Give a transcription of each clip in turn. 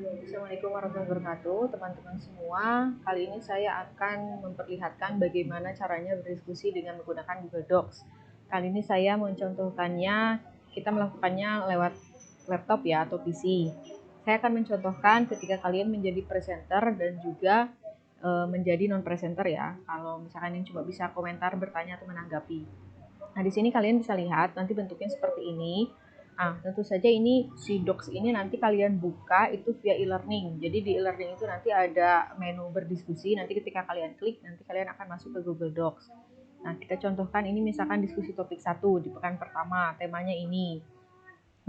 Assalamualaikum warahmatullahi wabarakatuh, teman-teman semua. Kali ini saya akan memperlihatkan bagaimana caranya berdiskusi dengan menggunakan Google Docs. Kali ini saya mencontohkannya, kita melakukannya lewat laptop ya atau PC. Saya akan mencontohkan ketika kalian menjadi presenter dan juga menjadi non-presenter ya. Kalau misalkan yang cuma bisa komentar, bertanya atau menanggapi. Nah, di sini kalian bisa lihat nanti bentuknya seperti ini. Nah, tentu saja ini si Docs ini nanti kalian buka itu via e-learning. Jadi di e-learning itu nanti ada menu berdiskusi. Nanti ketika kalian klik, nanti kalian akan masuk ke Google Docs. Nah, kita contohkan ini misalkan diskusi topik 1 di pekan pertama, temanya ini.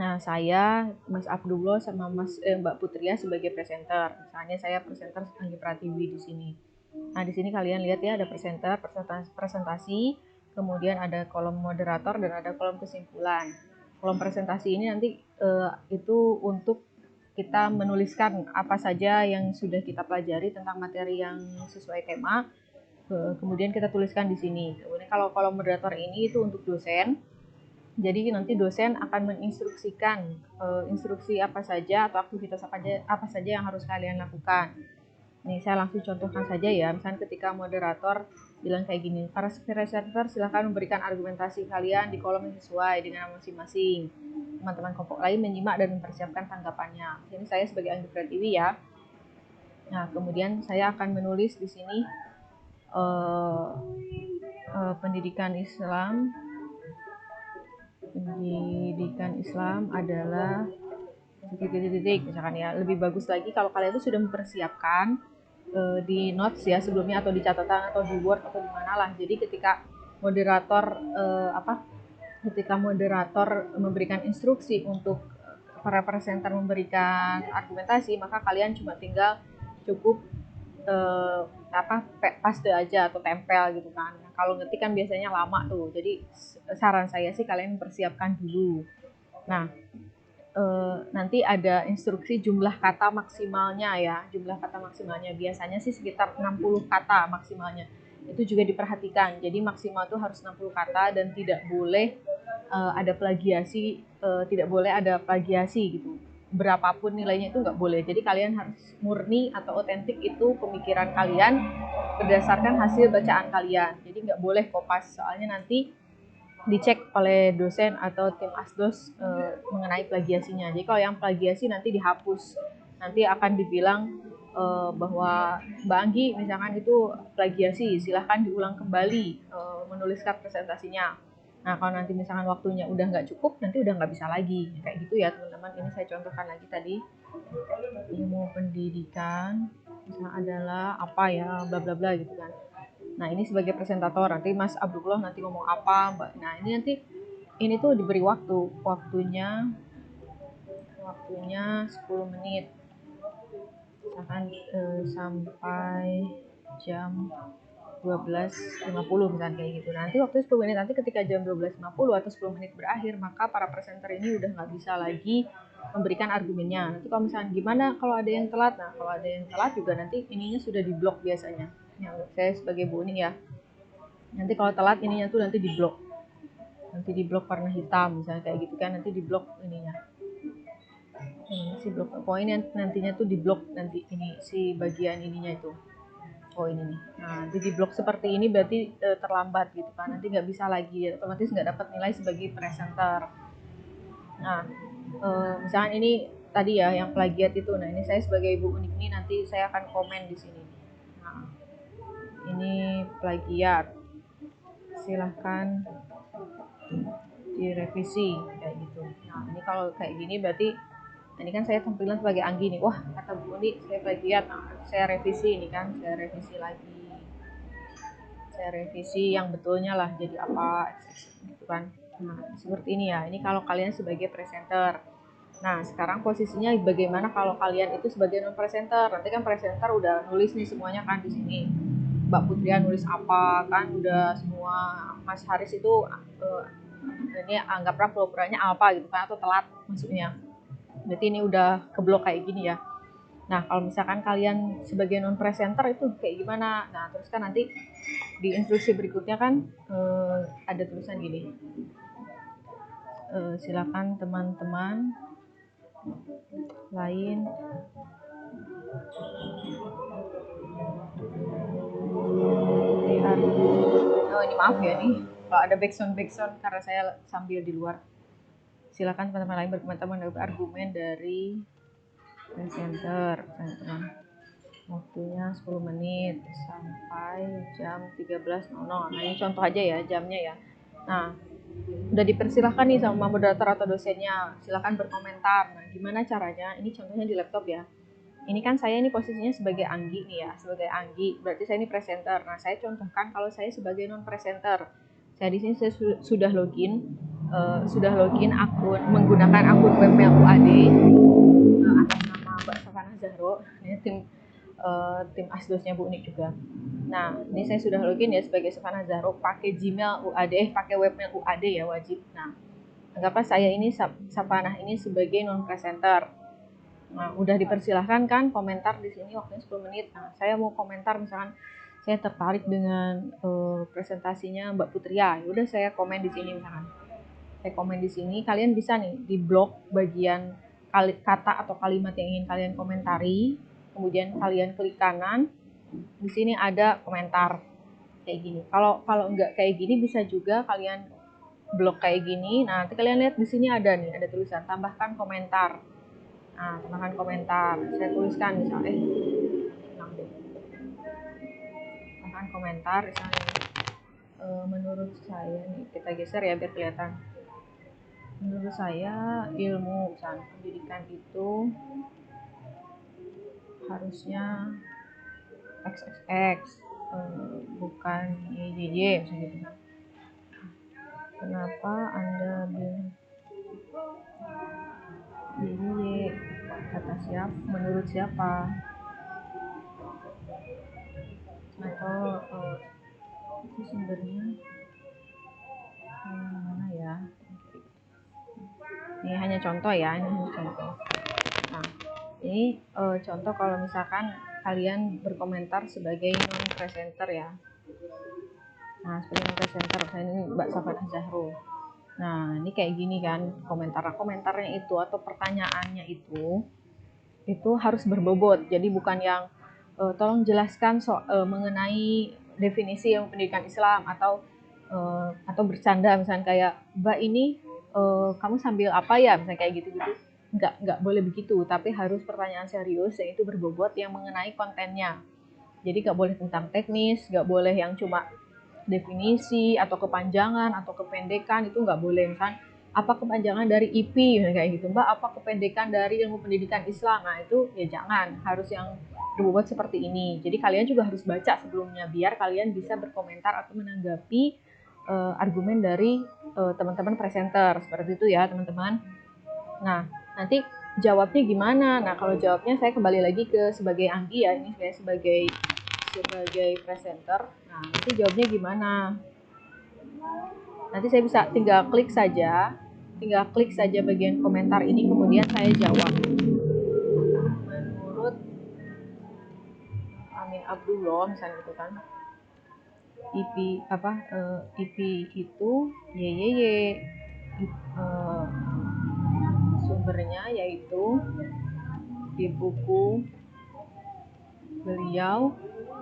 Nah, saya, Mas Abdullah sama Mbak Putria sebagai presenter. Misalnya saya presenter Anggi Pratiwi di sini. Nah, di sini kalian lihat ya ada presenter, presentasi, kemudian ada kolom moderator dan ada kolom kesimpulan. Kolom presentasi ini nanti itu untuk kita menuliskan apa saja yang sudah kita pelajari tentang materi yang sesuai tema. Kemudian kita tuliskan di sini. Kemudian kalau kolom moderator ini itu untuk dosen. Jadi nanti dosen akan menginstruksikan instruksi apa saja atau aktivitas apa saja yang harus kalian lakukan. Nih, saya langsung contohkan saja ya. Misalnya ketika moderator bilang kayak gini, para presenter silahkan memberikan argumentasi kalian di kolom yang sesuai dengan masing-masing. Teman-teman kelompok lain menyimak dan mempersiapkan tanggapannya. Ini saya sebagai Anggi Pratiwi ya. Nah, kemudian saya akan menulis di sini pendidikan Islam. Pendidikan Islam adalah titik-titik misalkan ya. Lebih bagus lagi kalau kalian itu sudah mempersiapkan di notes ya sebelumnya atau di catatan atau di Word atau di mana lah. Jadi ketika moderator ketika moderator memberikan instruksi untuk para presenter memberikan argumentasi, maka kalian cuma tinggal cukup paste aja atau tempel gitu kan. Nah, kalau ngetik kan biasanya lama tuh. Jadi saran saya sih kalian persiapkan dulu. Nah, nanti ada instruksi jumlah kata maksimalnya ya. Jumlah kata maksimalnya biasanya sih sekitar 60 kata maksimalnya. Itu juga diperhatikan. Jadi maksimal itu harus 60 kata dan tidak boleh ada plagiasi, tidak boleh ada plagiasi gitu. Berapapun nilainya itu nggak boleh. Jadi kalian harus murni atau otentik itu pemikiran kalian berdasarkan hasil bacaan kalian. Jadi nggak boleh kopas. Soalnya nanti dicek oleh dosen atau tim asdos mengenai plagiasinya. Jadi kalau yang plagiasi nanti dihapus, nanti akan dibilang bahwa Mbak Anggi misalkan itu plagiasi, silahkan diulang kembali menuliskan presentasinya. Nah kalau nanti misalkan waktunya udah nggak cukup, nanti udah nggak bisa lagi, kayak gitu ya teman-teman. Ini saya contohkan lagi tadi, ilmu pendidikan misalnya adalah apa ya, bla bla bla gitu kan. Nah ini sebagai presentator, nanti Mas Abdullah nanti ngomong apa, Mbak. Nah ini nanti ini tuh diberi waktunya 10 menit, misalkan sampai jam 12.50 misalkan kayak gitu. Nanti waktu 10 menit, nanti ketika jam 12.50 atau 10 menit berakhir, maka para presenter ini udah nggak bisa lagi memberikan argumennya. Nanti kalau misalkan gimana kalau ada yang telat, nah kalau ada yang telat juga nanti ininya sudah diblok biasanya. Yang saya sebagai Bu Uning ya, nanti kalau telat ininya tuh nanti diblok warna hitam misalnya kayak gitu kan, nanti diblok ininya, ini si blok poinnya nantinya tuh diblok nanti ini si bagian ininya itu. Oh ini nih, nah nanti diblok seperti ini berarti terlambat gitu kan, nanti nggak bisa lagi, otomatis nggak dapat nilai sebagai presenter. Nah misalkan ini tadi ya yang plagiat itu, nah ini saya sebagai Ibu Unik ini nanti saya akan komen di sini. Nah ini plagiat, silahkan direvisi kayak gitu. Nah ini kalau kayak gini berarti ini kan saya tampilan sebagai Anggi nih, wah kata Bu Undi saya plagiat, nah, saya revisi ini kan, saya revisi lagi, saya revisi yang betulnya lah jadi apa gitu kan. Nah seperti ini ya, ini kalau kalian sebagai presenter. Nah sekarang posisinya bagaimana kalau kalian itu sebagai non presenter? Nanti kan presenter udah nulis nih semuanya kan di sini, Mbak Putria nulis apa kan udah semua, Mas Haris itu ini anggaplah pura-puranya apa gitu kan, atau telat masuknya. Berarti ini udah keblok kayak gini ya. Nah kalau misalkan kalian sebagai non presenter itu kayak gimana? Nah terus kan nanti di instruksi berikutnya kan ada tulisan gini, silakan teman-teman lain ini maaf ya nih kalau ada backsound karena saya sambil di luar. Silakan teman-teman lain berkomentar mengenai argumen dari presenter, teman-teman. Waktunya 10 menit sampai jam 13.00. Nah, ini contoh aja ya jamnya ya. Nah, udah dipersilahkan nih sama moderator atau dosennya, silakan berkomentar. Nah, gimana caranya? Ini contohnya di laptop ya. Ini kan saya ini posisinya sebagai Anggi nih ya, sebagai Anggi. Berarti saya ini presenter. Nah, saya contohkan kalau saya sebagai non presenter. Saya di sini saya sudah login akun menggunakan akun webmail UAD atas nama Mbak Safana Zahro. Ini tim asdosnya Bu Unik juga. Nah, ini saya sudah login ya sebagai Safana Zahro pakai Gmail UAD, pakai webmail UAD ya wajib. Nah, anggaplah saya ini Safana ini sebagai non presenter. Nah, udah dipersilahkan kan komentar di sini waktunya 10 menit. Nah, saya mau komentar misalkan saya tertarik dengan presentasinya Mbak Putria. Ya udah saya komen di sini misalkan. Saya komen di sini, kalian bisa nih di blok bagian kata atau kalimat yang ingin kalian komentari. Kemudian kalian klik kanan. Di sini ada komentar kayak gini. Kalau enggak kayak gini bisa juga kalian blok kayak gini. Nah, nanti kalian lihat di sini ada nih, ada tulisan tambahkan komentar. Nah, tambahkan komentar. Saya tuliskan misalnya, tambahkan komentar misalnya. Menurut saya nih, kita geser ya biar kelihatan. Menurut saya ilmu misalnya pendidikan itu harusnya XXX, bukan YYY misalnya gitu. Kenapa Anda bilang YYY? Kata siapa? Menurut siapa? Atau itu sumbernya mana ya? Ini hanya contoh ya, ini hanya contoh. Nah, ini contoh kalau misalkan kalian berkomentar sebagai non presenter ya. Nah, sebagai non presenter, saya ini Mbak Safana Zahro. Nah, ini kayak gini kan komentarnya itu atau pertanyaannya itu harus berbobot. Jadi bukan yang tolong jelaskan mengenai definisi ilmu pendidikan Islam atau bercanda misalnya kayak Mbak ini kamu sambil apa ya misalnya kayak gitu-gitu. Nggak boleh begitu, tapi harus pertanyaan serius yaitu berbobot yang mengenai kontennya. Jadi nggak boleh tentang teknis, nggak boleh yang cuma definisi atau kepanjangan atau kependekan, itu nggak boleh. Misalkan apa kepanjangan dari IP kayak gitu, Mbak, apa kependekan dari ilmu pendidikan Islam. Nah, itu ya jangan, harus yang berbobot seperti ini. Jadi kalian juga harus baca sebelumnya biar kalian bisa berkomentar atau menanggapi argumen dari teman-teman presenter. Seperti itu ya, teman-teman. Nah, nanti jawabnya gimana? Nah, kalau jawabnya saya kembali lagi ke sebagai Anggi ya, ini saya sebagai presenter. Nah, nanti jawabnya gimana? Nanti saya bisa tinggal klik saja bagian komentar ini, kemudian saya jawab. Menurut Amin Abdullah misalnya gitu kan. IP itu YYY. Sumbernya yaitu di buku beliau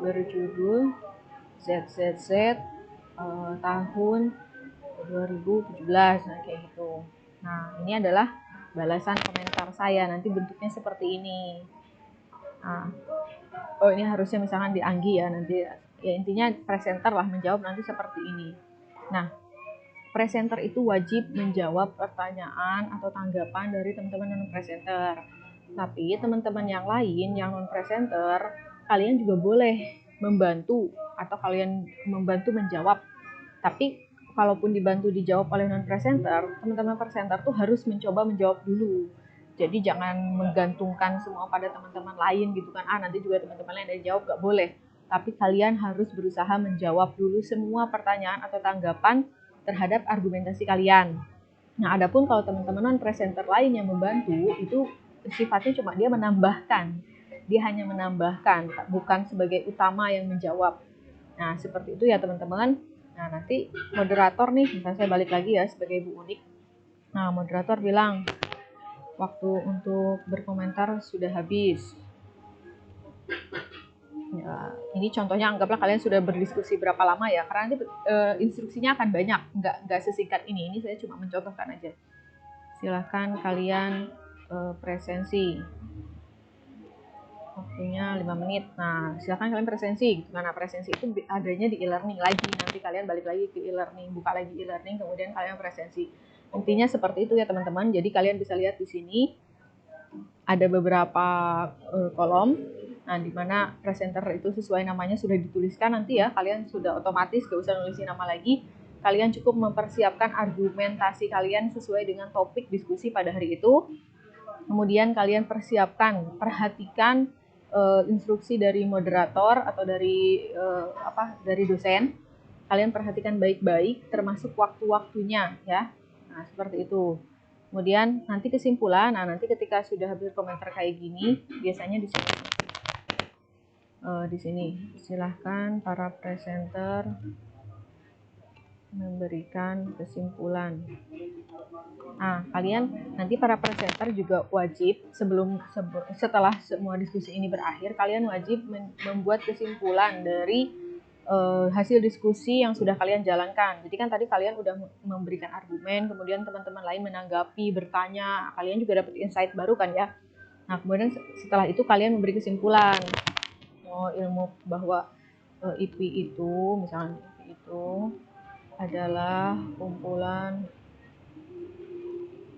berjudul ZZZ tahun 2017. Nah, kayak gitu. Nah, ini adalah balasan komentar saya. Nanti bentuknya seperti ini. Nah, ini harusnya misalkan di Anggi ya, nanti ya intinya presenter lah menjawab nanti seperti ini. Nah, presenter itu wajib menjawab pertanyaan atau tanggapan dari teman-teman non presenter. Tapi teman-teman yang lain yang non presenter, kalian juga boleh membantu atau kalian membantu menjawab. Tapi kalaupun dibantu dijawab oleh non presenter, teman-teman presenter tuh harus mencoba menjawab dulu. Jadi jangan menggantungkan semua pada teman-teman lain gitu kan. Nanti juga teman-teman lain yang jawab, gak boleh. Tapi kalian harus berusaha menjawab dulu semua pertanyaan atau tanggapan terhadap argumentasi kalian. Nah, adapun kalau teman-teman non presenter lain yang membantu, itu sifatnya cuma dia menambahkan. Dia hanya menambahkan, bukan sebagai utama yang menjawab. Nah, seperti itu ya teman-teman. Nah, nanti moderator nih, misalnya saya balik lagi ya sebagai Bu Unik. Nah, moderator bilang, waktu untuk berkomentar sudah habis. Ya, ini contohnya anggaplah kalian sudah berdiskusi berapa lama ya, karena nanti instruksinya akan banyak, nggak sesingkat ini. Ini saya cuma mencontohkan aja. Silahkan kalian presensi. Waktunya 5 menit. Nah, silahkan kalian presensi. Karena presensi itu adanya di e-learning lagi. Nanti kalian balik lagi ke e-learning, buka lagi e-learning, kemudian kalian presensi. Intinya seperti itu ya teman-teman. Jadi kalian bisa lihat di sini ada beberapa kolom. Nah, di mana presenter itu sesuai namanya sudah dituliskan nanti ya, kalian sudah otomatis gak usah nulisin nama lagi. Kalian cukup mempersiapkan argumentasi kalian sesuai dengan topik diskusi pada hari itu. Kemudian kalian perhatikan instruksi dari moderator atau dari dari dosen. Kalian perhatikan baik-baik, termasuk waktu-waktunya ya. Nah, seperti itu. Kemudian nanti kesimpulan. Nah, nanti ketika sudah berkomentar kayak gini, biasanya di sini silahkan para presenter memberikan kesimpulan. Nah, kalian nanti para presenter juga wajib setelah semua diskusi ini berakhir, kalian wajib membuat kesimpulan dari hasil diskusi yang sudah kalian jalankan. Jadi kan tadi kalian udah memberikan argumen, kemudian teman-teman lain menanggapi, bertanya, kalian juga dapat insight baru kan ya. Nah, kemudian setelah itu kalian memberi kesimpulan. Ilmu bahwa IP itu, misalnya IP itu adalah kumpulan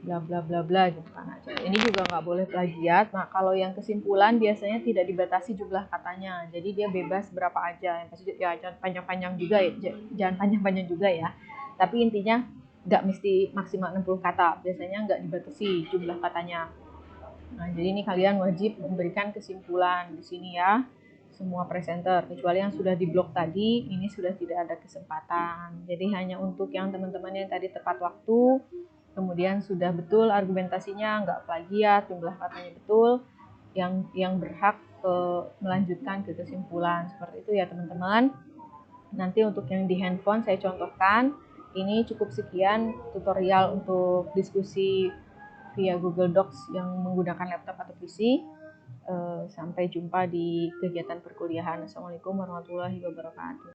bla bla bla bla gitu kan aja. Ini juga nggak boleh plagiat. Nah, kalau yang kesimpulan biasanya tidak dibatasi jumlah katanya. Jadi dia bebas berapa aja. Yang pasti ya jangan panjang-panjang juga ya. Jangan panjang-panjang juga ya. Tapi intinya nggak mesti maksimal 60 kata. Biasanya nggak dibatasi jumlah katanya. Nah, jadi ini kalian wajib memberikan kesimpulan di sini ya. Semua presenter, kecuali yang sudah di blog tadi, ini sudah tidak ada kesempatan. Jadi hanya untuk yang teman-teman yang tadi tepat waktu, kemudian sudah betul argumentasinya, nggak plagiat, jumlah katanya betul, yang berhak melanjutkan ke kesimpulan. Seperti itu ya teman-teman. Nanti untuk yang di handphone saya contohkan, ini cukup sekian tutorial untuk diskusi via Google Docs yang menggunakan laptop atau PC. Sampai jumpa di kegiatan perkuliahan. Assalamualaikum warahmatullahi wabarakatuh.